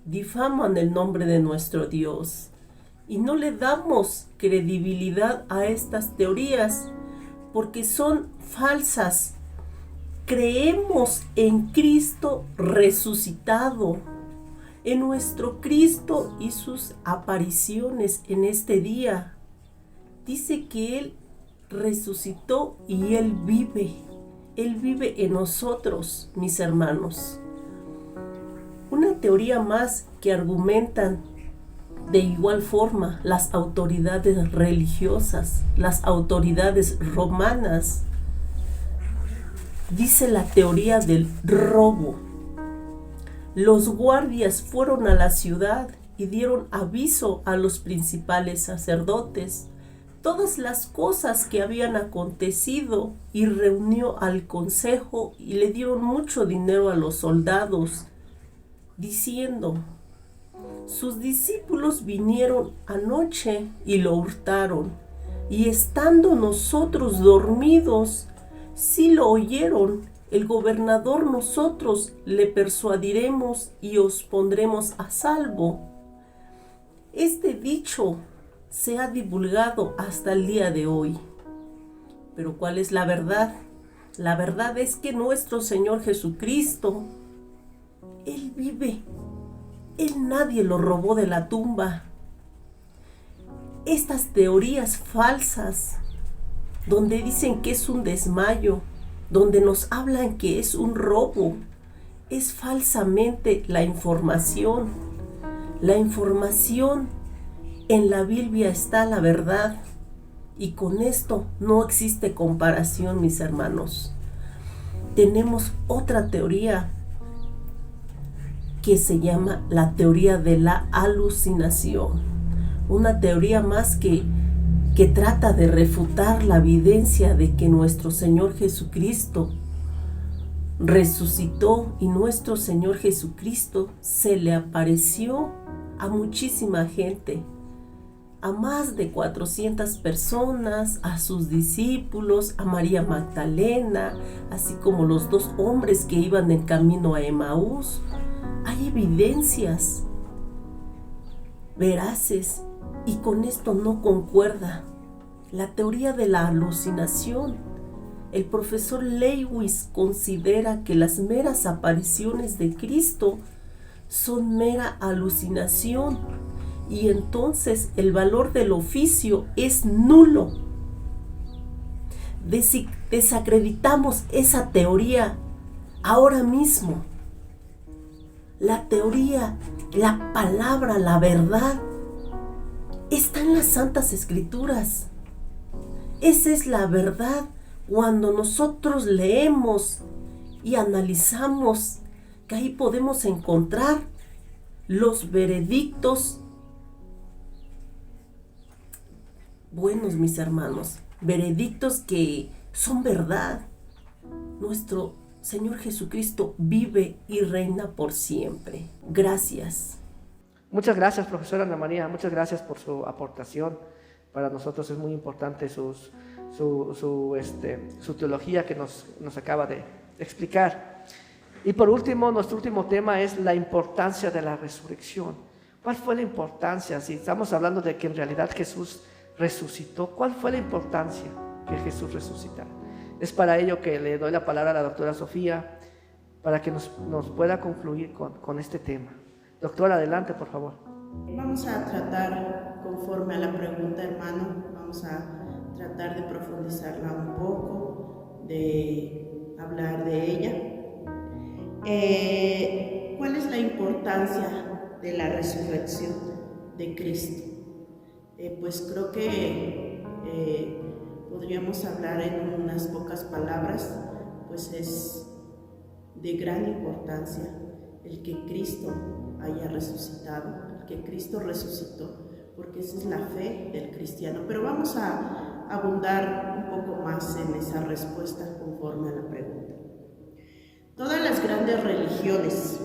difaman el nombre de nuestro Dios. Y no le damos credibilidad a estas teorías porque son falsas. Creemos en Cristo resucitado, en nuestro Cristo y sus apariciones en este día. Dice que Él resucitó y Él vive. Él vive en nosotros, mis hermanos. Una teoría más que argumentan de igual forma las autoridades religiosas, las autoridades romanas. Dice la teoría del robo. Los guardias fueron a la ciudad y dieron aviso a los principales sacerdotes todas las cosas que habían acontecido, y reunió al consejo y le dieron mucho dinero a los soldados, diciendo: sus discípulos vinieron anoche y lo hurtaron, y estando nosotros dormidos, si lo oyeron, el gobernador nosotros le persuadiremos y os pondremos a salvo. Este dicho se ha divulgado hasta el día de hoy. Pero ¿cuál es la verdad? La verdad es que nuestro Señor Jesucristo, Él vive. Él nadie lo robó de la tumba. Estas teorías falsas, donde dicen que es un desmayo, donde nos hablan que es un robo, es falsamente la información. La información en la Biblia está la verdad, y con esto no existe comparación, mis hermanos. Tenemos otra teoría que se llama la teoría de la alucinación. Una teoría más que trata de refutar la evidencia de que nuestro Señor Jesucristo resucitó, y nuestro Señor Jesucristo se le apareció a muchísima gente, a más de 400 personas, a sus discípulos, a María Magdalena, así como los 2 hombres que iban en camino a Emaús. Hay evidencias veraces, y con esto no concuerda la teoría de la alucinación. El profesor Lewis considera que las meras apariciones de Cristo son mera alucinación, y entonces el valor del oficio es nulo. Desacreditamos esa teoría ahora mismo. La teoría, la palabra, la verdad está en las Santas Escrituras. Esa es la verdad. Cuando nosotros leemos y analizamos, que ahí podemos encontrar los veredictos buenos, mis hermanos, veredictos que son verdad. Nuestro Señor Jesucristo vive y reina por siempre. Gracias. Muchas gracias, profesora Ana María, muchas gracias por su aportación. Para nosotros es muy importante su teología que nos acaba de explicar. Y por último, nuestro último tema es la importancia de la resurrección. ¿Cuál fue la importancia? Si estamos hablando de que en realidad Jesús resucitó, ¿cuál fue la importancia que Jesús resucitara? Es para ello que le doy la palabra a la doctora Sofía para que nos pueda concluir con este tema. Doctora, adelante, por favor. Vamos a tratar, conforme a la pregunta, hermano, vamos a tratar de profundizarla un poco, de hablar de ella. ¿Cuál es la importancia de la resurrección de Cristo? Pues creo que podríamos hablar en unas pocas palabras, pues es de gran importancia el que Cristo haya resucitado, el que Cristo resucitó, porque esa es la fe del cristiano. Pero vamos a abundar un poco más en esa respuesta conforme a la pregunta. Todas las grandes religiones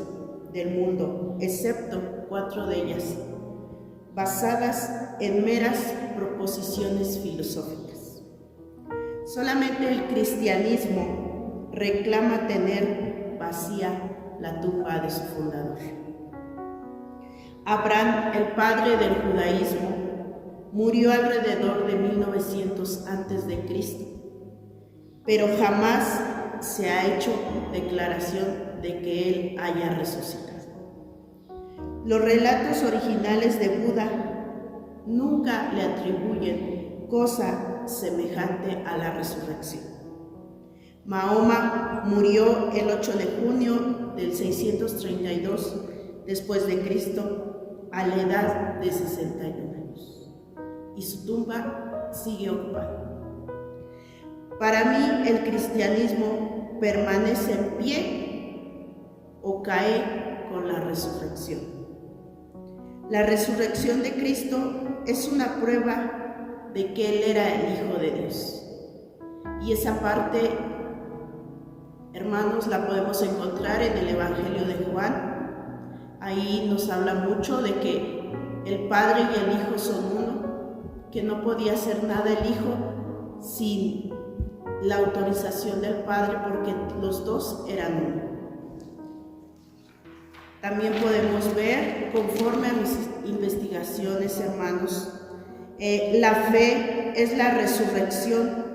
del mundo, excepto 4 de ellas, basadas en meras proposiciones filosóficas. Solamente el cristianismo reclama tener vacía la tumba de su fundador. Abraham, el padre del judaísmo, murió alrededor de 1900 a.C., pero jamás se ha hecho declaración de que él haya resucitado. Los relatos originales de Buda nunca le atribuyen cosa semejante a la resurrección. Mahoma murió el 8 de junio del 632 después de Cristo a la edad de 61 años y su tumba sigue ocupada. Para mí el cristianismo permanece en pie o cae con la resurrección. La resurrección de Cristo es una prueba de que Él era el Hijo de Dios. Y esa parte, hermanos, la podemos encontrar en el Evangelio de Juan. Ahí nos habla mucho de que el Padre y el Hijo son uno, que no podía hacer nada el Hijo sin la autorización del Padre, porque los dos eran uno. También podemos ver, conforme a mis investigaciones, hermanos, la fe es la resurrección,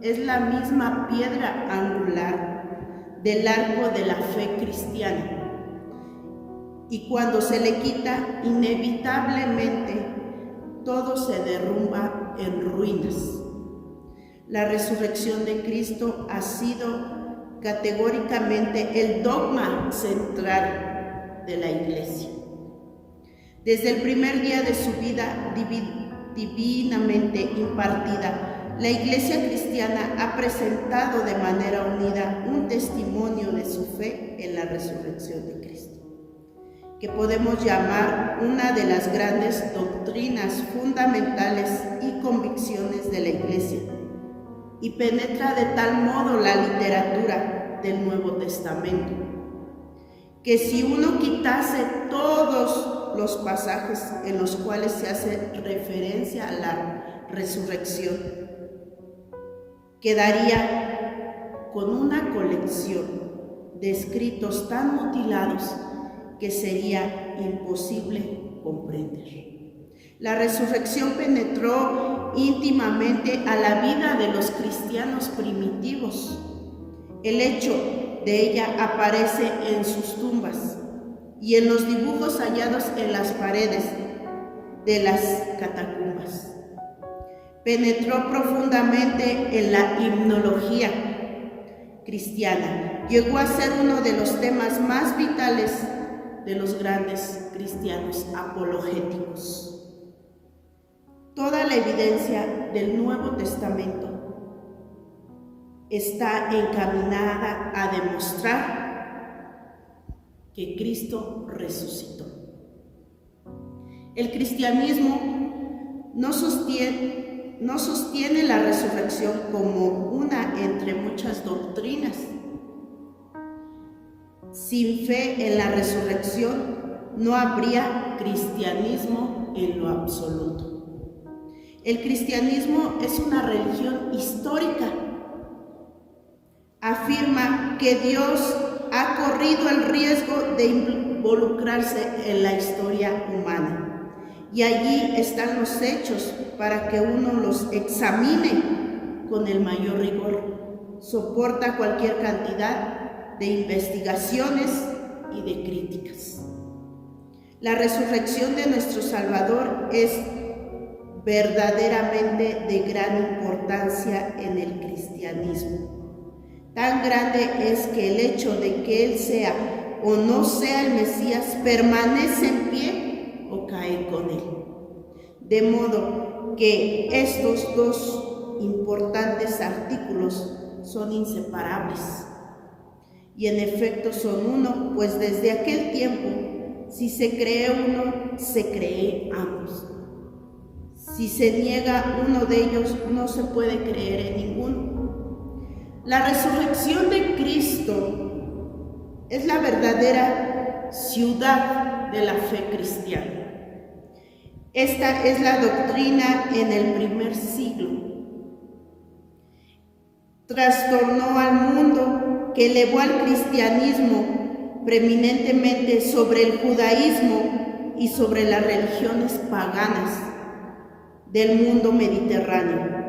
es la misma piedra angular del arco de la fe cristiana. Y cuando se le quita, inevitablemente todo se derrumba en ruinas. La resurrección de Cristo ha sido categóricamente el dogma central de la Iglesia. Desde el primer día de su vida divinamente impartida, la Iglesia cristiana ha presentado de manera unida un testimonio de su fe en la resurrección de Cristo, que podemos llamar una de las grandes doctrinas fundamentales y convicciones de la Iglesia, y penetra de tal modo la literatura del Nuevo Testamento, que si uno quitase todos los pasajes en los cuales se hace referencia a la resurrección, quedaría con una colección de escritos tan mutilados que sería imposible comprender. La resurrección penetró íntimamente a la vida de los cristianos primitivos. El hecho de ella aparece en sus tumbas y en los dibujos hallados en las paredes de las catacumbas. Penetró profundamente en la himnología cristiana. Llegó a ser uno de los temas más vitales de los grandes cristianos apologéticos. Toda la evidencia del Nuevo Testamento está encaminada a demostrar que Cristo resucitó. El cristianismo no sostiene la resurrección como una entre muchas doctrinas. Sin fe en la resurrección no habría cristianismo en lo absoluto. El cristianismo es una religión histórica. Afirma que Dios ha corrido el riesgo de involucrarse en la historia humana. Y allí están los hechos para que uno los examine con el mayor rigor. Soporta cualquier cantidad de investigaciones y de críticas. La resurrección de nuestro Salvador es verdaderamente de gran importancia en el cristianismo. Tan grande es que el hecho de que Él sea o no sea el Mesías permanece en pie o cae con Él. De modo que estos dos importantes artículos son inseparables. Y en efecto son uno, pues desde aquel tiempo, si se cree uno, se cree ambos. Si se niega uno de ellos, no se puede creer en ninguno. La resurrección de Cristo es la verdadera ciudad de la fe cristiana. Esta es la doctrina en el primer siglo. Trastornó al mundo, que elevó al cristianismo preeminentemente sobre el judaísmo y sobre las religiones paganas del mundo mediterráneo.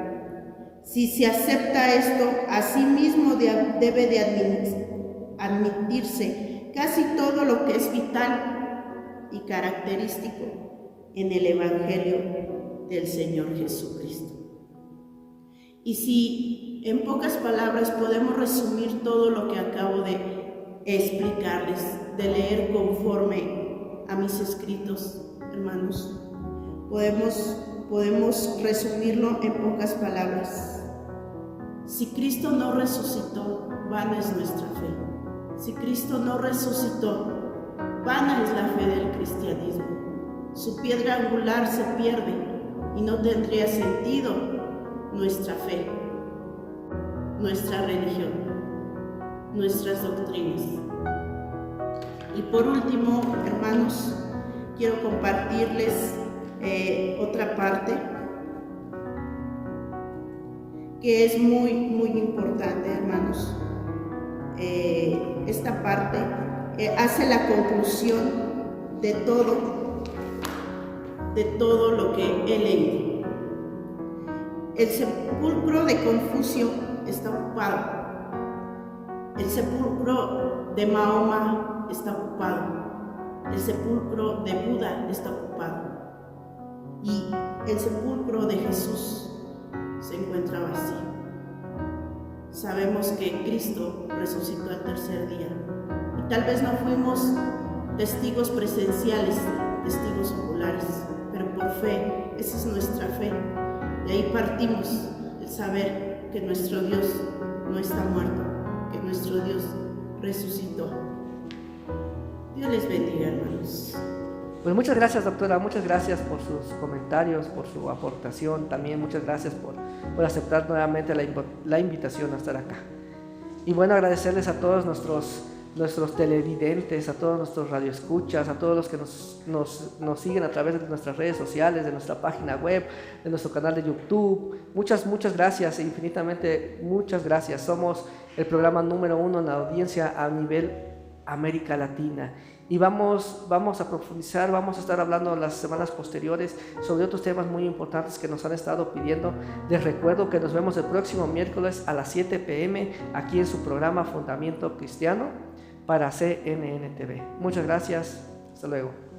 Si se acepta esto, asimismo debe de admitirse casi todo lo que es vital y característico en el Evangelio del Señor Jesucristo. Y si en pocas palabras podemos resumir todo lo que acabo de explicarles, de leer conforme a mis escritos, hermanos, podemos resumirlo en pocas palabras. Si Cristo no resucitó, vana es nuestra fe. Si Cristo no resucitó, vana es la fe del cristianismo. Su piedra angular se pierde y no tendría sentido nuestra fe, nuestra religión, nuestras doctrinas. Y por último, hermanos, quiero compartirles otra parte que es muy, muy importante, hermanos. Esta parte hace la conclusión de todo lo que he leído. El sepulcro de Confucio está ocupado. El sepulcro de Mahoma está ocupado. El sepulcro de Buda está ocupado. Y el sepulcro de Jesús se encuentra vacío. Sabemos que Cristo resucitó al tercer día. Y tal vez no fuimos testigos presenciales, testigos oculares, pero por fe, esa es nuestra fe. De ahí partimos el saber que nuestro Dios no está muerto, que nuestro Dios resucitó. Dios les bendiga, hermanos. Pues muchas gracias, doctora, muchas gracias por sus comentarios, por su aportación, también muchas gracias por aceptar nuevamente la invitación a estar acá. Y bueno, agradecerles a todos nuestros televidentes, a todos nuestros radioescuchas, a todos los que nos siguen a través de nuestras redes sociales, de nuestra página web, de nuestro canal de YouTube. Muchas gracias, infinitamente muchas gracias. Somos el programa número 1 en la audiencia a nivel América Latina. Y vamos a profundizar, vamos a estar hablando las semanas posteriores sobre otros temas muy importantes que nos han estado pidiendo. Les recuerdo que nos vemos el próximo miércoles a las 7 p.m. aquí en su programa Fundamento Cristiano para CNN TV. Muchas gracias, hasta luego.